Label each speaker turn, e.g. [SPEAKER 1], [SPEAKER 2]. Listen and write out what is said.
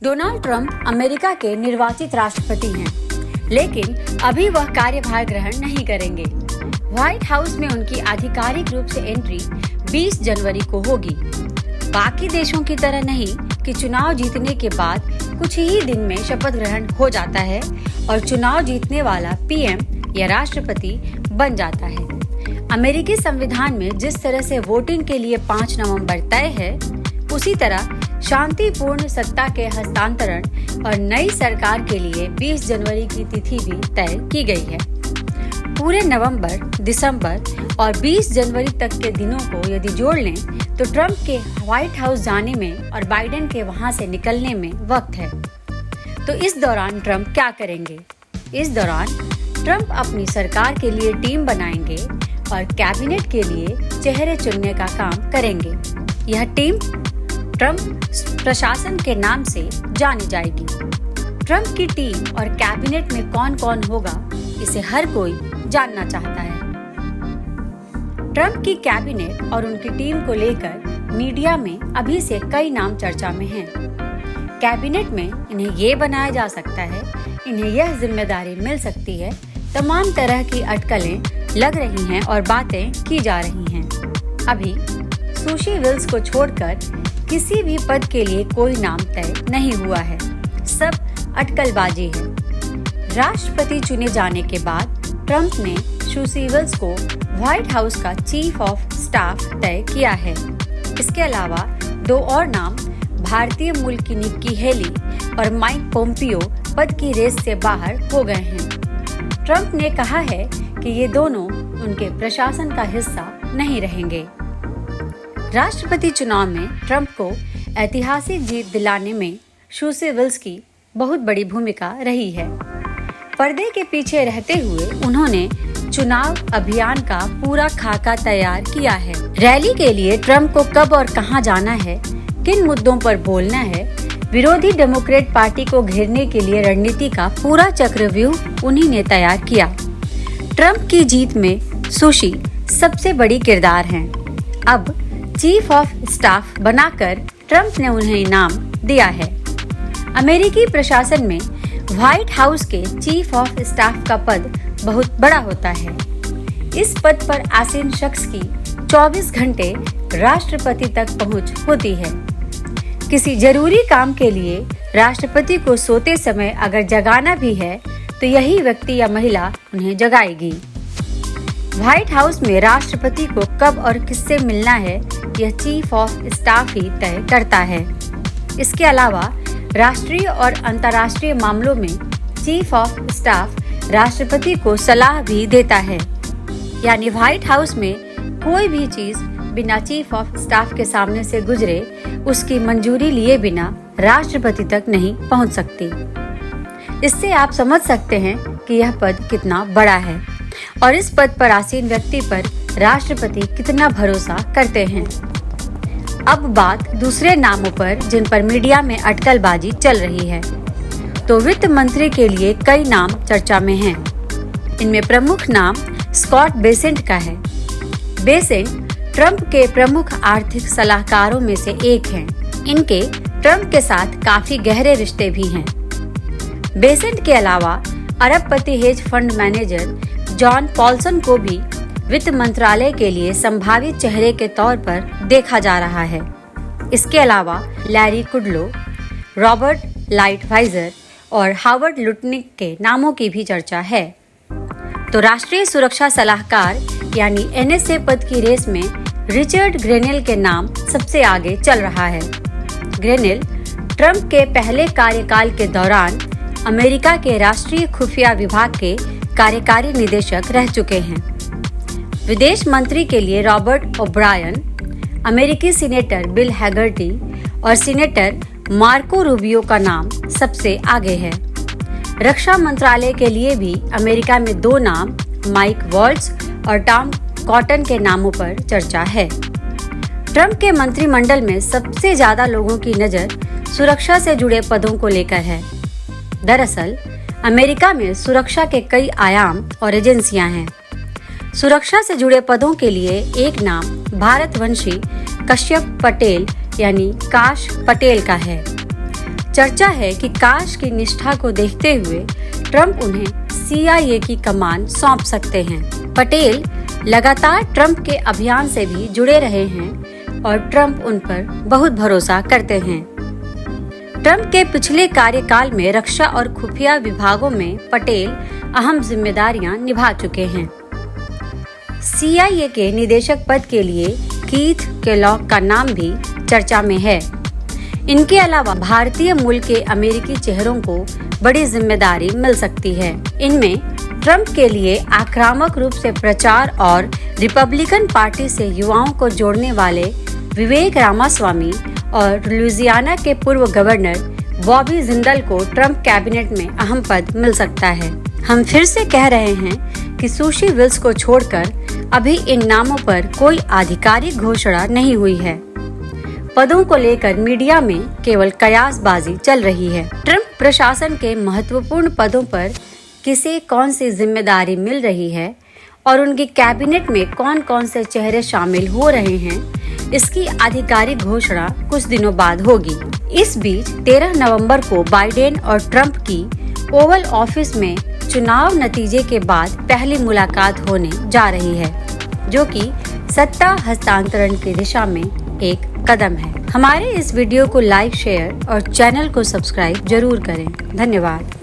[SPEAKER 1] Donald Trump America के निर्वाचित राष्ट्रपति हैं, लेकिन अभी वह कार्यभार ग्रहण नहीं करेंगे। व्हाइट हाउस में उनकी आधिकारिक रूप से एंट्री 20 जनवरी को होगी। बाकी देशों की तरह नहीं कि चुनाव जीतने के बाद कुछ ही दिन में शपथ ग्रहण हो जाता है और चुनाव जीतने वाला पीएम या राष्ट्रपति बन जाता है। अमेरिकी संविधान में जिस तरह से वोटिंग के लिए 5 नवंबर तय है, उसी तरह शांतिपूर्ण सत्ता के हस्तांतरण और नई सरकार के लिए 20 जनवरी की तिथि भी तय की गई है। पूरे नवंबर, दिसंबर और 20 जनवरी तक के दिनों को यदि जोड़ लें तो ट्रंप के व्हाइट हाउस जाने में और बाइडेन के वहां से निकलने में वक्त है। तो इस दौरान ट्रंप क्या करेंगे? इस दौरान ट्रंप अपनी सरकार के लिए टीम बनाएंगे और कैबिनेट के लिए चेहरे चुनने का काम करेंगे। यह टीम ट्रंप प्रशासन के नाम से जानी जाएगी। ट्रंप की टीम और कैबिनेट में कौन कौन होगा, इसे हर कोई जानना चाहता है। ट्रंप की कैबिनेट और उनकी टीम को लेकर मीडिया में अभी से कई नाम चर्चा में हैं। कैबिनेट में इन्हें ये बनाया जा सकता है, इन्हें यह जिम्मेदारी मिल सकती है, तमाम तरह की अटकलें लग रही हैं और बातें की जा रही हैं। अभी सुशी विल्स को छोड़कर किसी भी पद के लिए कोई नाम तय नहीं हुआ है, सब अटकलबाजी है। राष्ट्रपति चुने जाने के बाद ट्रंप ने सुशी विल्स को व्हाइट हाउस का चीफ ऑफ स्टाफ तय किया है। इसके अलावा 2 और नाम भारतीय मूल की निक्की हेली और माइक पोम्पियो पद की रेस से बाहर हो गए हैं। ट्रंप ने कहा है कि ये दोनों उनके प्रशासन का हिस्सा नहीं रहेंगे। राष्ट्रपति चुनाव में ट्रंप को ऐतिहासिक जीत दिलाने में सुशी विल्स की बहुत बड़ी भूमिका रही है। पर्दे के पीछे रहते हुए उन्होंने चुनाव अभियान का पूरा खाका तैयार किया है। रैली के लिए ट्रंप को कब और कहां जाना है, किन मुद्दों पर बोलना है, विरोधी डेमोक्रेट पार्टी को घेरने के लिए रणनीति का पूरा चक्रव्यूह उन्हीं ने तैयार किया। ट्रंप की जीत में सुशी सबसे बड़ी किरदार हैं। अब चीफ ऑफ स्टाफ बनाकर ट्रंप ने उन्हें इनाम दिया है। अमेरिकी प्रशासन में व्हाइट हाउस के चीफ ऑफ स्टाफ का पद बहुत बड़ा होता है। इस पद पर आसीन शख्स की 24 घंटे राष्ट्रपति तक पहुंच होती है। किसी जरूरी काम के लिए राष्ट्रपति को सोते समय अगर जगाना भी है तो यही व्यक्ति या महिला उन्हें जगाएगी। व्हाइट हाउस में राष्ट्रपति को कब और किससे मिलना है, यह चीफ ऑफ स्टाफ ही तय करता है। इसके अलावा राष्ट्रीय और अंतर्राष्ट्रीय मामलों में चीफ ऑफ स्टाफ राष्ट्रपति को सलाह भी देता है। यानी व्हाइट हाउस में कोई भी चीज बिना चीफ ऑफ स्टाफ के सामने से गुजरे, उसकी मंजूरी लिए बिना राष्ट्रपति तक नहीं पहुंच सकती। इससे आप समझ सकते हैं कि यह पद कितना बड़ा है और इस पद पर आसीन व्यक्ति पर राष्ट्रपति कितना भरोसा करते हैं। अब बात दूसरे नामों पर जिन पर मीडिया में अटकलबाजी चल रही है। तो वित्त मंत्री के लिए कई नाम चर्चा में हैं। इनमें प्रमुख नाम स्कॉट बेसेंट का है। बेसेंट ट्रंप के प्रमुख आर्थिक सलाहकारों में से एक हैं। इनके ट्रंप के साथ काफी गहरे रिश्ते भी हैं। बेसेंट के अलावा अरबपति hedge fund manager John Poulsen को भी वित्त मंत्रालय के लिए संभावित चेहरे के तौर पर देखा जा रहा है। इसके अलावा लैरी कुडलो, रॉबर्ट लाइटवाइजर और हावर्ड लुटनिक के नामों की भी चर्चा है। तो राष्ट्रीय सुरक्षा सलाहकार यानी एनएसए पद की रेस में रिचर्ड ग्रेनेल के नाम सबसे आगे चल रहा है। ग्रेनेल ट्रंप के पहले कार्यकाल के दौरान अमेरिका के राष्ट्रीय खुफिया विभाग के कार्यकारी निदेशक रह चुके हैं। विदेश मंत्री के लिए रॉबर्ट ओब्रायन, अमेरिकी सीनेटर बिल हैगर्टी और सीनेटर मार्को रूबियो का नाम सबसे आगे है। रक्षा मंत्रालय के लिए भी अमेरिका में 2 नाम माइक वॉल्ट्ज और टॉम कॉटन के नामों पर चर्चा है। ट्रंप के मंत्रिमंडल में सबसे ज्यादा लोगों की नजर सुरक्षा से जुड़े पदों को लेकर है। दरअसल अमेरिका में सुरक्षा के कई आयाम और एजेंसियां हैं। सुरक्षा से जुड़े पदों के लिए एक नाम भारतवंशी कश्यप पटेल यानी काश पटेल का है। चर्चा है कि काश की निष्ठा को देखते हुए ट्रंप उन्हें CIA की कमान सौंप सकते हैं। पटेल लगातार ट्रंप के अभियान से भी जुड़े रहे हैं और ट्रंप उन पर बहुत भरोसा करते हैं। ट्रंप के पिछले कार्यकाल में रक्षा और खुफिया विभागों में पटेल अहम जिम्मेदारियां निभा चुके हैं। CIA के निदेशक पद के लिए कीथ केलॉग का नाम भी चर्चा में है। इनके अलावा भारतीय मूल के अमेरिकी चेहरों को बड़ी जिम्मेदारी मिल सकती है। इनमें ट्रंप के लिए आक्रामक रूप से प्रचार और रिपब्लिकन पार्टी से युवाओं को जोड़ने वाले विवेक रामास्वामी और लुइसियाना के पूर्व गवर्नर बॉबी जिंदल को ट्रंप कैबिनेट में अहम पद मिल सकता है। हम फिर से कह रहे हैं कि सुशी विल्स को छोड़कर अभी इन नामों पर कोई आधिकारिक घोषणा नहीं हुई है। पदों को लेकर मीडिया में केवल कयासबाजी चल रही है। ट्रंप प्रशासन के महत्वपूर्ण पदों पर किसे कौन सी जिम्मेदारी मिल रही है और उनकी कैबिनेट में कौन कौन से चेहरे शामिल हो रहे हैं, इसकी आधिकारिक घोषणा कुछ दिनों बाद होगी। इस बीच 13 नवंबर को बाइडेन और ट्रंप की ओवल ऑफिस में चुनाव नतीजे के बाद पहली मुलाकात होने जा रही है, जो कि सत्ता हस्तांतरण की दिशा में एक कदम है। हमारे इस वीडियो को लाइक, शेयर और चैनल को सब्सक्राइब जरूर करें। धन्यवाद।